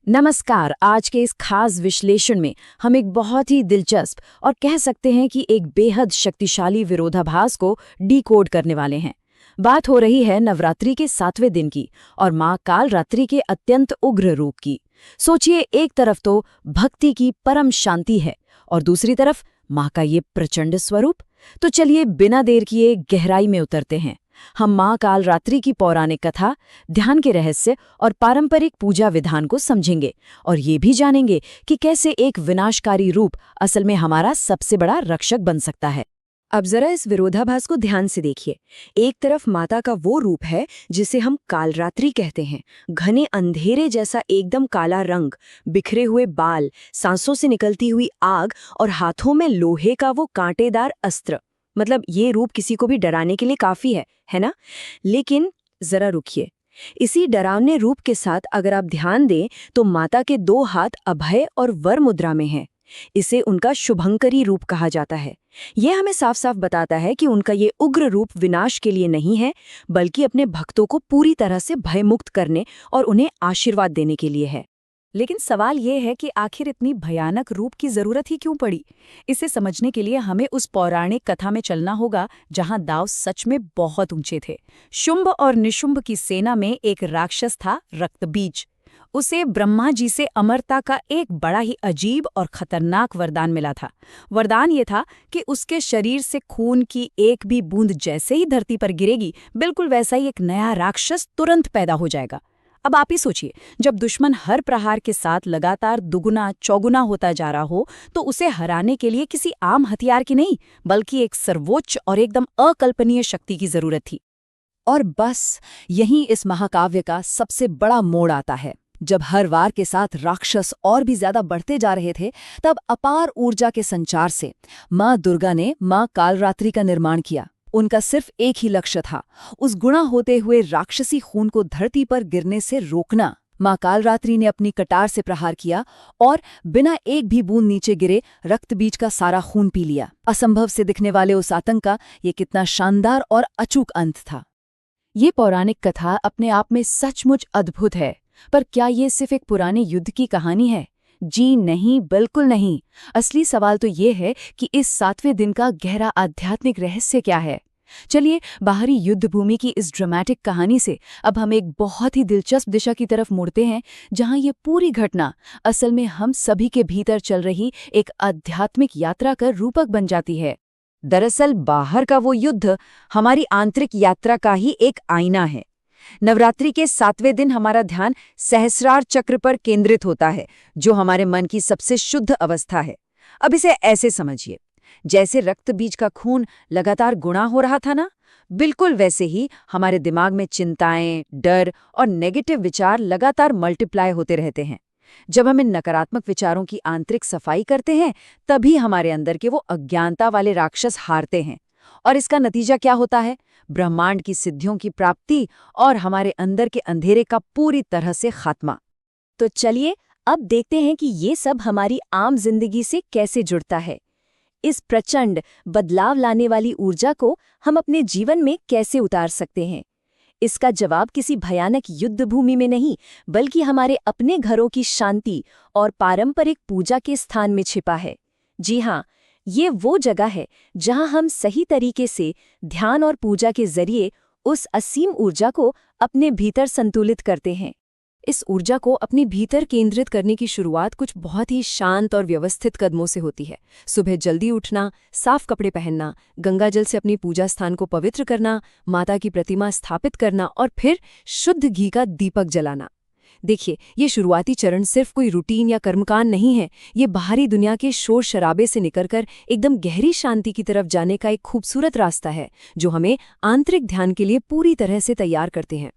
नमस्कार। आज के इस खास विश्लेषण में हम एक बहुत ही दिलचस्प और कह सकते हैं कि एक बेहद शक्तिशाली विरोधाभास को डिकोड करने वाले हैं। बात हो रही है नवरात्रि के 7वें दिन की और माँ कालरात्रि के अत्यंत उग्र रूप की। सोचिए, एक तरफ तो भक्ति की परम शांति है और दूसरी तरफ माँ का ये प्रचंड स्वरूप। तो चलिए बिना देर किए गहराई में उतरते हैं। हम माँ कालरात्रि की पौराणिक कथा, ध्यान के रहस्य और पारंपरिक पूजा विधान को समझेंगे और ये भी जानेंगे कि कैसे एक विनाशकारी रूप असल में हमारा सबसे बड़ा रक्षक बन सकता है। अब जरा इस विरोधाभास को ध्यान से देखिए। एक तरफ माता का वो रूप है जिसे हम कालरात्रि कहते हैं, घने अंधेरे जैसा एकदम काला रंग, बिखरे हुए बाल, सांसों से निकलती हुई आग और हाथों में लोहे का वो कांटेदार अस्त्र। मतलब ये रूप किसी को भी डराने के लिए काफी है ना? लेकिन जरा रुकिए, इसी डरावने रूप के साथ अगर आप ध्यान दें तो माता के दो हाथ अभय और वर मुद्रा में हैं। इसे उनका शुभंकरी रूप कहा जाता है। यह हमें साफ साफ बताता है कि उनका ये उग्र रूप विनाश के लिए नहीं है, बल्कि अपने भक्तों को पूरी तरह से भयमुक्त करने और उन्हें आशीर्वाद देने के लिए है। लेकिन सवाल ये है कि आखिर इतनी भयानक रूप की जरूरत ही क्यों पड़ी? इसे समझने के लिए हमें उस पौराणिक कथा में चलना होगा जहां दांव सच में बहुत ऊंचे थे। शुंभ और निशुंभ की सेना में एक राक्षस था, रक्तबीज। उसे ब्रह्मा जी से अमरता का एक बड़ा ही अजीब और खतरनाक वरदान मिला था। वरदान ये था कि उसके शरीर से खून की एक भी बूंद जैसे ही धरती पर गिरेगी, बिल्कुल वैसा ही एक नया राक्षस तुरंत पैदा हो जाएगा। अब आप ही सोचिए, जब दुश्मन हर प्रहार के साथ लगातार दुगुना चौगुना होता जा रहा हो, तो उसे हराने के लिए किसी आम हथियार की नहीं, बल्कि एक सर्वोच्च और एकदम अकल्पनीय शक्ति की जरूरत थी। और बस यहीं इस महाकाव्य का सबसे बड़ा मोड़ आता है। जब हर वार के साथ राक्षस और भी ज्यादा बढ़ते जा रहे थे, तब अपार ऊर्जा के संचार से माँ दुर्गा ने माँ कालरात्रि का निर्माण किया। उनका सिर्फ एक ही लक्ष्य था, उस गुणा होते हुए राक्षसी खून को धरती पर गिरने से रोकना। माँ कालरात्रि ने अपनी कटार से प्रहार किया और बिना एक भी बूंद नीचे गिरे रक्तबीज का सारा खून पी लिया। असंभव से दिखने वाले उस आतंक का ये कितना शानदार और अचूक अंत था। ये पौराणिक कथा अपने आप में सचमुच अद्भुत है, पर क्या ये सिर्फ एक पुराने युद्ध की कहानी है? जी नहीं, बिल्कुल नहीं। असली सवाल तो ये है कि इस 7वें दिन का गहरा आध्यात्मिक रहस्य क्या है। चलिए बाहरी युद्ध भूमि की इस ड्रामेटिक कहानी से अब हम एक बहुत ही दिलचस्प दिशा की तरफ मुड़ते हैं, जहां ये पूरी घटना असल में हम सभी के भीतर चल रही एक आध्यात्मिक यात्रा का रूपक बन जाती है। दरअसल बाहर का वो युद्ध हमारी आंतरिक यात्रा का ही एक आईना है। नवरात्रि के 7वें दिन हमारा ध्यान सहस्रार चक्र पर केंद्रित होता है, जो हमारे मन की सबसे शुद्ध अवस्था है। अब इसे ऐसे समझिए, जैसे रक्तबीज का खून लगातार गुणा हो रहा था ना, बिल्कुल वैसे ही हमारे दिमाग में चिंताएं, डर और नेगेटिव विचार लगातार मल्टीप्लाई होते रहते हैं। जब हम इन नकारात्मक विचारों की आंतरिक सफाई करते हैं, तभी हमारे अंदर के वो अज्ञानता वाले राक्षस हारते हैं। और इसका नतीजा क्या होता है? ब्रह्मांड की सिद्धियों की प्राप्ति और हमारे अंदर के अंधेरे का पूरी तरह से खात्मा। तो चलिए अब देखते हैं कि ये सब हमारी आम जिंदगी से कैसे जुड़ता है। इस प्रचंड बदलाव लाने वाली ऊर्जा को हम अपने जीवन में कैसे उतार सकते हैं? इसका जवाब किसी भयानक युद्ध भूमि में नहीं, बल्कि हमारे अपने घरों की शांति और पारंपरिक पूजा के स्थान में छिपा है। जी हाँ, ये वो जगह है जहां हम सही तरीके से ध्यान और पूजा के जरिए उस असीम ऊर्जा को अपने भीतर संतुलित करते हैं। इस ऊर्जा को अपने भीतर केंद्रित करने की शुरुआत कुछ बहुत ही शांत और व्यवस्थित कदमों से होती है। सुबह जल्दी उठना, साफ कपड़े पहनना, गंगाजल से अपनी पूजा स्थान को पवित्र करना, माता की प्रतिमा स्थापित करना और फिर शुद्ध घी का दीपक जलाना। देखिए, ये शुरुआती चरण सिर्फ कोई रूटीन या कर्मकांड नहीं है। ये बाहरी दुनिया के शोर शराबे से निकलकर एकदम गहरी शांति की तरफ जाने का एक खूबसूरत रास्ता है, जो हमें आंतरिक ध्यान के लिए पूरी तरह से तैयार करते हैं।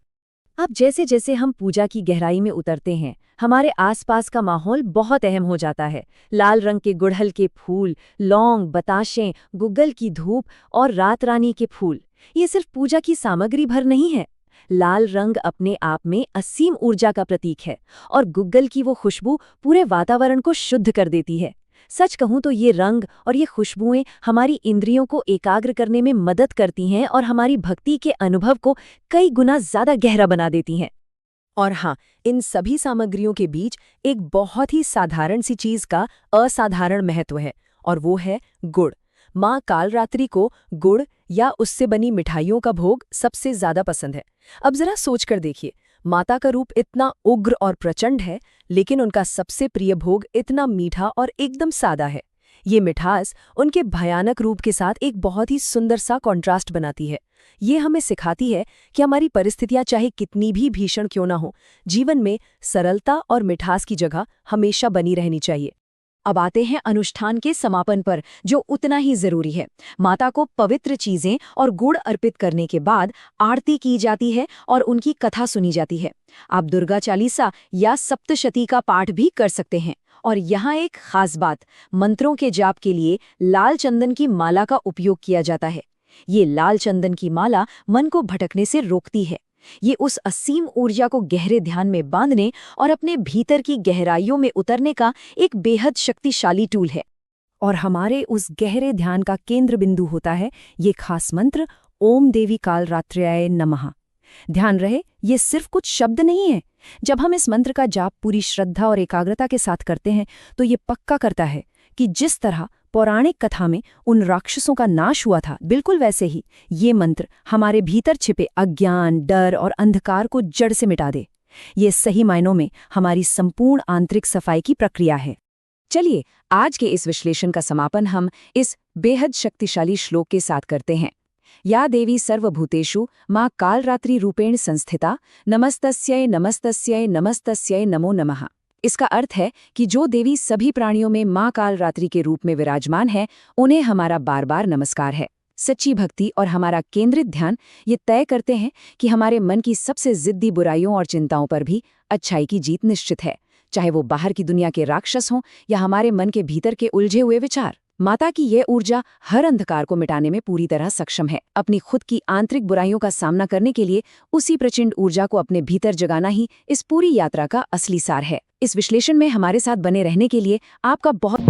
अब जैसे जैसे हम पूजा की गहराई में उतरते हैं, हमारे आसपास का माहौल बहुत अहम हो जाता है। लाल रंग के गुड़हल के फूल, लौंग, बताशें, गुग्गल की धूप और रात रानी के फूल, ये सिर्फ पूजा की सामग्री भर नहीं है। लाल रंग अपने आप में असीम ऊर्जा का प्रतीक है और गुग्गल की वो खुशबू पूरे वातावरण को शुद्ध कर देती है। सच कहूं तो ये रंग और ये खुशबुएं हमारी इंद्रियों को एकाग्र करने में मदद करती हैं और हमारी भक्ति के अनुभव को कई गुना ज्यादा गहरा बना देती हैं। और हाँ, इन सभी सामग्रियों के बीच एक बहुत ही साधारण सी चीज का असाधारण महत्व है, और वो है गुड़। माँ कालरात्रि को गुड़ या उससे बनी मिठाइयों का भोग सबसे ज्यादा पसंद है। अब जरा सोचकर देखिए, माता का रूप इतना उग्र और प्रचंड है, लेकिन उनका सबसे प्रिय भोग इतना मीठा और एकदम सादा है। ये मिठास उनके भयानक रूप के साथ एक बहुत ही सुंदर सा कॉन्ट्रास्ट बनाती है। ये हमें सिखाती है कि हमारी परिस्थितियां चाहे कितनी भी भीषण क्यों ना हो, जीवन में सरलता और मिठास की जगह हमेशा बनी रहनी चाहिए। अब आते हैं अनुष्ठान के समापन पर, जो उतना ही जरूरी है। माता को पवित्र चीजें और गुड़ अर्पित करने के बाद आरती की जाती है और उनकी कथा सुनी जाती है। आप दुर्गा चालीसा या सप्तशती का पाठ भी कर सकते हैं। और यहाँ एक खास बात, मंत्रों के जाप के लिए लाल चंदन की माला का उपयोग किया जाता है। ये लाल चंदन की माला मन को भटकने से रोकती है। ये उस असीम ऊर्जा को गहरे ध्यान में बांधने और अपने भीतर की गहराइयों में उतरने का एक बेहद शक्तिशाली टूल है। और हमारे उस गहरे ध्यान का केंद्र बिंदु होता है ये खास मंत्र, ओम देवी कालरात्र्याय नमः। ध्यान रहे, ये सिर्फ कुछ शब्द नहीं है। जब हम इस मंत्र का जाप पूरी श्रद्धा और एकाग्रता के साथ करते हैं, तो ये पक्का करता है कि जिस तरह पौराणिक कथा में उन राक्षसों का नाश हुआ था, बिल्कुल वैसे ही ये मंत्र हमारे भीतर छिपे अज्ञान, डर और अंधकार को जड़ से मिटा दे। ये सही मायनों में हमारी संपूर्ण आंतरिक सफाई की प्रक्रिया है। चलिए, आज के इस विश्लेषण का समापन हम इस बेहद शक्तिशाली श्लोक के साथ करते हैं। या देवी सर्वभूतेषु माँ कालरात्रि रूपेण संस्थिता, नमस्तस्यै नमस्तस्यै नमस्तस्यै नमो नमः। इसका अर्थ है कि जो देवी सभी प्राणियों में माँ कालरात्रि के रूप में विराजमान है, उन्हें हमारा बार बार नमस्कार है। सच्ची भक्ति और हमारा केंद्रित ध्यान ये तय करते हैं कि हमारे मन की सबसे जिद्दी बुराइयों और चिंताओं पर भी अच्छाई की जीत निश्चित है, चाहे वो बाहर की दुनिया के राक्षस हों या हमारे मन के भीतर के उलझे हुए विचार। माता की यह ऊर्जा हर अंधकार को मिटाने में पूरी तरह सक्षम है। अपनी खुद की आंतरिक बुराइयों का सामना करने के लिए उसी प्रचंड ऊर्जा को अपने भीतर जगाना ही इस पूरी यात्रा का असली सार है। इस विश्लेषण में हमारे साथ बने रहने के लिए आपका बहुत